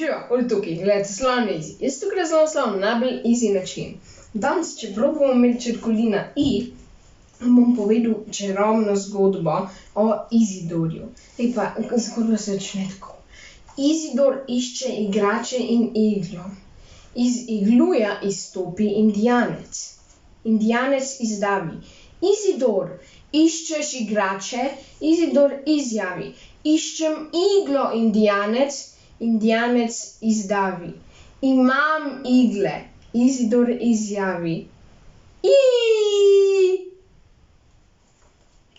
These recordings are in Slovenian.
Živijo, oli tukaj, gledajte, slon easy. Jaz tukaj razložim na najbolj easy način. Danes, čeprav bomo imeli črkolina I, bom povedal čarobno zgodbo o Izidorju. Pa zgodba se začne tako. Izidor išče igrače in iglo. Iz igluja izstopi indijanec. Indijanec izdavi: Izidor, iščeš igrače? Izidor izjavi: Iščem iglo, indijanec. Indijanec izdavi: Imam igle. Izidor izjavi: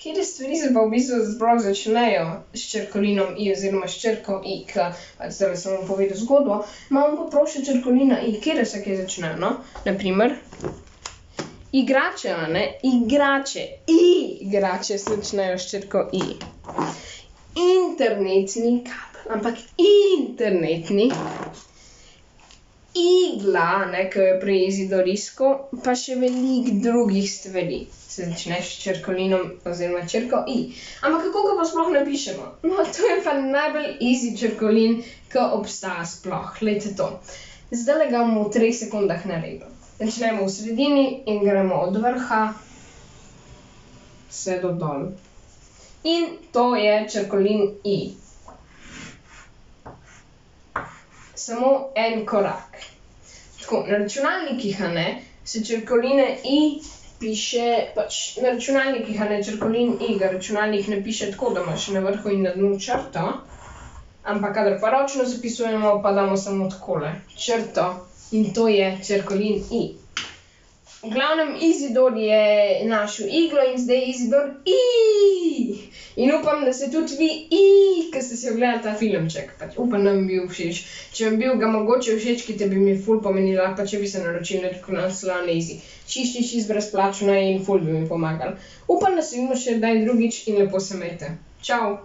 Katere stvari se pa v bistvu sploh začnejo s črkolinom I oziroma s črko I, zdajle sem vam povedal zgodbo, imamo pa prav še črkolina I, katere se kaj začnejo, no? Na primer, igrače, a ne? Igrače, igrače se začnejo s črko I. Internetni kabel, ampak internetni. Igla, ne, ki je prej Izidor iskal, pa še veliko drugih stvari se začne s črkolinom oziroma črko I. Ampak kako ga pa sploh napišemo? No, to je pa najbolj easy črkolin, ki obstaja sploh. Glejte to. Zdajle ga bomo v 3 sekundah naredili. Začnemo v sredini in gremo od vrha vse do dol. In to je črkolin I. Samo en korak. Tako, na računalnikih, a ne, se črkoline I piše, pač na računalnikih, a ne, črkolin I ga računalnik ne piše tako, da imaš na vrhu in na dnu črto, ampak kadar pa ročno zapisujemo, pa damo samo takole črto in to je črkolin I. V glavnem, Izidor je našel iglo in zdaj je Izidor I. In upam, da se tudi vi ki ste si ogledali ta filmček. Pač upam, da mi bil všeč. Če vam bil ga mogoče všeč, ki te bi mi ful pomenila, pa če bi se naročili na tako Slon Easy. Čist brezplačno in ful bi mi pomagali. Upam, da se vidimo še kdaj drugič in lepo se imejte. Čau!